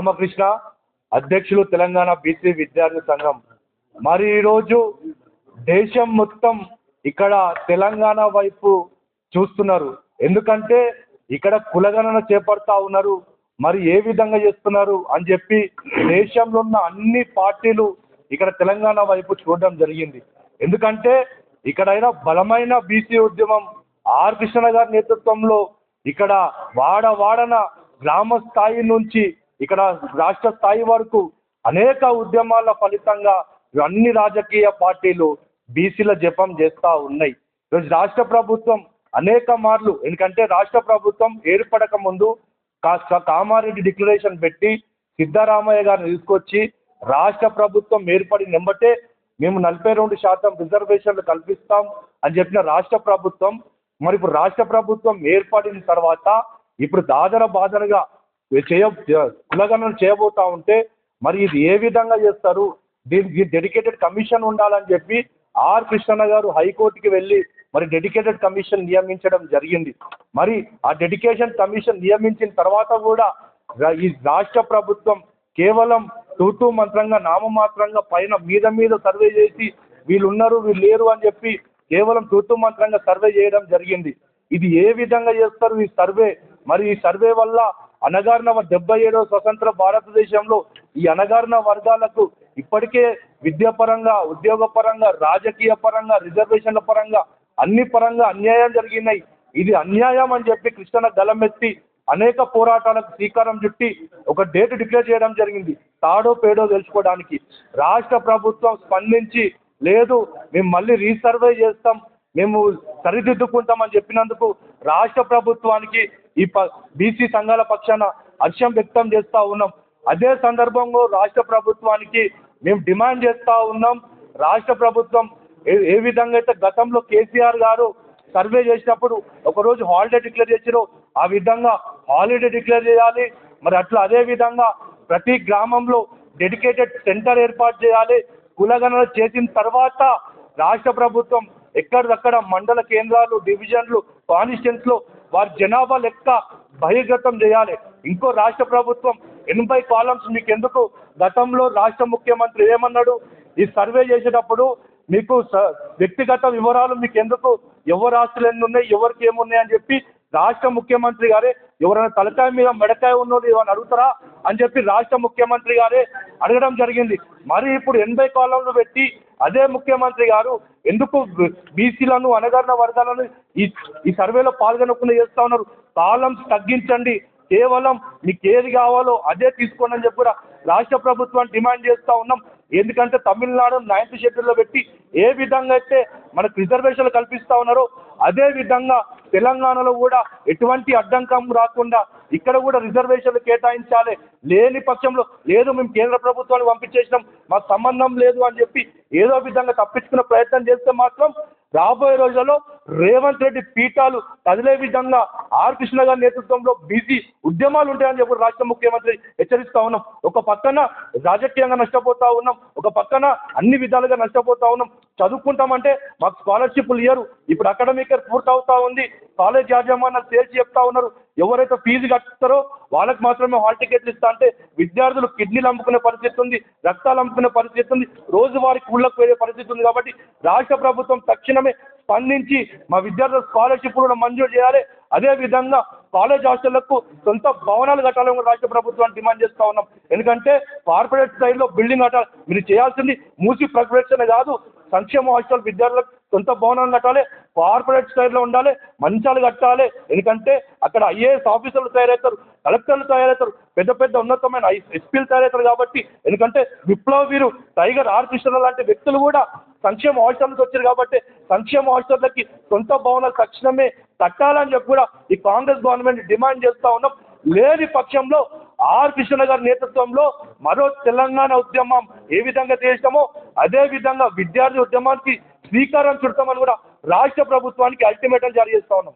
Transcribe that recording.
రామకృష్ణ, అధ్యక్షులు తెలంగాణ బీసీ విద్యార్థి సంఘం. మరి ఈరోజు దేశం మొత్తం ఇక్కడ తెలంగాణ వైపు చూస్తున్నారు. ఎందుకంటే ఇక్కడ కులగణన చేపడతా ఉన్నారు. మరి ఏ విధంగా చేస్తున్నారు అని చెప్పి దేశంలో ఉన్న అన్ని పార్టీలు ఇక్కడ తెలంగాణ వైపు చూడడం జరిగింది. ఎందుకంటే ఇక్కడైనా బలమైన బీసీ ఉద్యమం ఆర్ కృష్ణ గారి నేతృత్వంలో ఇక్కడ వాడన గ్రామ స్థాయి నుంచి ఇక్కడ రాష్ట్ర స్థాయి వరకు అనేక ఉద్యమాల ఫలితంగా అన్ని రాజకీయ పార్టీలు బీసీల జపం చేస్తూ ఉన్నాయి. ఈరోజు రాష్ట్ర ప్రభుత్వం అనేక మార్లు, ఎందుకంటే రాష్ట్ర ప్రభుత్వం ఏర్పడక ముందు కామారెడ్డి డిక్లరేషన్ పెట్టి సిద్ధరామయ్య గారిని తీసుకొచ్చి రాష్ట్ర ప్రభుత్వం ఏర్పడిన వెంబటే మేము 42% రిజర్వేషన్లు కల్పిస్తాం అని చెప్పిన రాష్ట్ర ప్రభుత్వం, మరి ఇప్పుడు రాష్ట్ర ప్రభుత్వం ఏర్పడిన తర్వాత ఇప్పుడు బాదనగా కులగణన చేయబోతా ఉంటే మరి ఇది ఏ విధంగా చేస్తారు? దీనికి డెడికేటెడ్ కమిషన్ ఉండాలని చెప్పి ఆర్ కృష్ణ గారు హైకోర్టుకి వెళ్ళి మరి డెడికేటెడ్ కమిషన్ నియమించడం జరిగింది. మరి ఆ డెడికేషన్ కమిషన్ నియమించిన తర్వాత కూడా ఈ రాష్ట్ర ప్రభుత్వం కేవలం తూతూ మంత్రంగా నామమాత్రంగా పైన మీద సర్వే చేసి వీళ్ళు ఉన్నారు వీళ్ళు లేరు అని చెప్పి కేవలం తూతూ మంత్రంగా సర్వే చేయడం జరిగింది. ఇది ఏ విధంగా చేస్తారు ఈ సర్వే? మరి ఈ సర్వే వల్ల అణగారిన 77వ స్వతంత్ర భారతదేశంలో ఈ అణగారిన వర్గాలకు ఇప్పటికే విద్యాపరంగా, ఉద్యోగ పరంగా, రాజకీయ పరంగా, రిజర్వేషన్ల పరంగా అన్ని పరంగా అన్యాయం జరిగినాయి. ఇది అన్యాయం అని చెప్పి కృష్ణ గలమెత్తి అనేక పోరాటాలకు శ్రీకారం చుట్టి ఒక డేట్ డిక్లేర్ చేయడం జరిగింది. తాడో పేడో తెలుసుకోవడానికి రాష్ట్ర ప్రభుత్వం స్పందించి లేదు మేము మళ్ళీ రీసర్వే చేస్తాం, మేము సరిదిద్దుకుంటామని చెప్పినందుకు రాష్ట్ర ప్రభుత్వానికి ఈ బీసీ సంఘాల పక్షాన హర్షం వ్యక్తం చేస్తూ ఉన్నాం. అదే సందర్భంలో రాష్ట్ర ప్రభుత్వానికి మేము డిమాండ్ చేస్తూ ఉన్నాం, రాష్ట్ర ప్రభుత్వం ఏ విధంగా అయితే గతంలో కేసీఆర్ గారు సర్వే చేసినప్పుడు ఒకరోజు హాలిడే డిక్లేర్ చేసారో ఆ విధంగా హాలిడే డిక్లేర్ చేయాలి. మరి అట్లా అదే విధంగా ప్రతి గ్రామంలో డెడికేటెడ్ సెంటర్ ఏర్పాటు చేయాలి. కులగణన చేసిన తర్వాత రాష్ట్ర ప్రభుత్వం ఎక్కడిదక్కడ మండల కేంద్రాలు, డివిజన్లు, కాన్స్టిట్యూన్సీలో వారి జనాభా లెక్క బహిర్గతం చేయాలి. ఇంకో రాష్ట్ర ప్రభుత్వం 80 కాలమ్స్ మీకు ఎందుకు? గతంలో రాష్ట్ర ముఖ్యమంత్రి ఏమన్నాడు? ఈ సర్వే చేసేటప్పుడు మీకు వ్యక్తిగత వివరాలు మీకు ఎందుకు, ఎవరి ఆస్తులు ఎన్ని ఉన్నాయి, ఎవరికి ఏమున్నాయి అని చెప్పి రాష్ట్ర ముఖ్యమంత్రి గారే ఎవరైనా తలకాయ మీద మెడకాయ ఉన్నది ఏమైనా అడుగుతారా అని చెప్పి రాష్ట్ర ముఖ్యమంత్రి గారే అడగడం జరిగింది. మరి ఇప్పుడు 80 కాలంలో పెట్టి అదే ముఖ్యమంత్రి గారు ఎందుకు బీసీలను, అణగారిన వర్గాలను ఈ సర్వేలో పాల్గొనకుండా చేస్తూ ఉన్నారు? కాలమ్స్ తగ్గించండి, కేవలం మీకు ఏది కావాలో అదే తీసుకోండి అని చెప్పి కూడా రాష్ట్ర ప్రభుత్వాన్ని డిమాండ్ చేస్తూ ఉన్నాం. ఎందుకంటే తమిళనాడు 9th షెడ్యూల్లో పెట్టి ఏ విధంగా అయితే మనకు రిజర్వేషన్లు కల్పిస్తూ ఉన్నారో అదే విధంగా తెలంగాణలో కూడా ఎటువంటి అడ్డంకం రాకుండా ఇక్కడ కూడా రిజర్వేషన్లు కేటాయించాలి. లేని పక్షంలో లేదు మేము కేంద్ర ప్రభుత్వాన్ని పంపించేసినాం మాకు సంబంధం లేదు అని చెప్పి ఏదో విధంగా తప్పించుకునే ప్రయత్నం చేస్తే మాత్రం రాబోయే రోజుల్లో రేవంత్ రెడ్డి పీఠాలు కదిలే విధంగా ఆర్ కృష్ణ గారి నేతృత్వంలో బీసీ ఉద్యమాలు ఉంటాయని చెప్పి రాష్ట్ర ముఖ్యమంత్రి హెచ్చరిస్తూ ఉన్నాం. ఒక పక్కన రాజకీయంగా నష్టపోతా ఉన్నాం, ఒక పక్కన అన్ని విధాలుగా నష్టపోతా ఉన్నాం. చదువుకుంటామంటే మాకు స్కాలర్షిప్లు ఇయ్యరు. ఇప్పుడు అకాడమిక్ ఇయర్ పూర్తవుతా ఉంది, కాలేజ్ యాజమాన్యాలు తేల్చి చెప్తా ఉన్నారు ఎవరైతే ఫీజు కట్టుతారో వాళ్ళకి మాత్రమే హాల్ టికెట్లు ఇస్తా అంటే విద్యార్థులు కిడ్నీలు అమ్ముకునే పరిస్థితి ఉంది, రక్తాలు అమ్ముకునే పరిస్థితి ఉంది, రోజువారీ కూళ్ళకు పోయే పరిస్థితి ఉంది. కాబట్టి రాష్ట్ర ప్రభుత్వం తక్షణమే స్పందించి మా విద్యార్థుల స్కాలర్షిప్ కూడా మంజూరు చేయాలి. అదేవిధంగా కాలేజ్ హాస్టళ్లకు సొంత భవనాలు కట్టాలని రాష్ట్ర ప్రభుత్వాన్ని డిమాండ్ చేస్తూ ఉన్నాం. ఎందుకంటే కార్పొరేట్ స్థాయిలో బిల్డింగ్ కట్టాలి. మీరు చేయాల్సింది మూసి ప్రవేశనే కాదు, సంక్షేమ హాస్టల్ విద్యార్థులకు సొంత భవనాలు కట్టాలి, కార్పొరేట్ స్థాయిలో ఉండాలి, మంచాలు కట్టాలి. ఎందుకంటే అక్కడ ఐఏఎస్ ఆఫీసర్లు తయారవుతారు, కలెక్టర్లు తయారవుతారు, పెద్ద ఉన్నతమైన ఎస్పీలు తయారవుతారు. కాబట్టి ఎందుకంటే విప్లవ వీరు టైగర్ ఆర్ కృష్ణ లాంటి వ్యక్తులు కూడా సంక్షేమ హాస్టల్కి వచ్చారు. కాబట్టి సంక్షేమ హాస్టళ్ళకి సొంత భవనాలు తక్షణమే కట్టాలని చెప్పి కూడా ఈ కాంగ్రెస్ గవర్నమెంట్ డిమాండ్ చేస్తూ ఉన్నాం. లేని పక్షంలో ఆర్ కృష్ణ గారి నేతృత్వంలో మరో తెలంగాణ ఉద్యమం ఏ విధంగా చేస్తామో అదే విధంగా విద్యార్థి ఉద్యమానికి శ్రీకారం చుడతామని కూడా రాష్ట్ర ప్రభుత్వానికి అల్టిమేటం జారీ చేస్తా ఉన్నాం.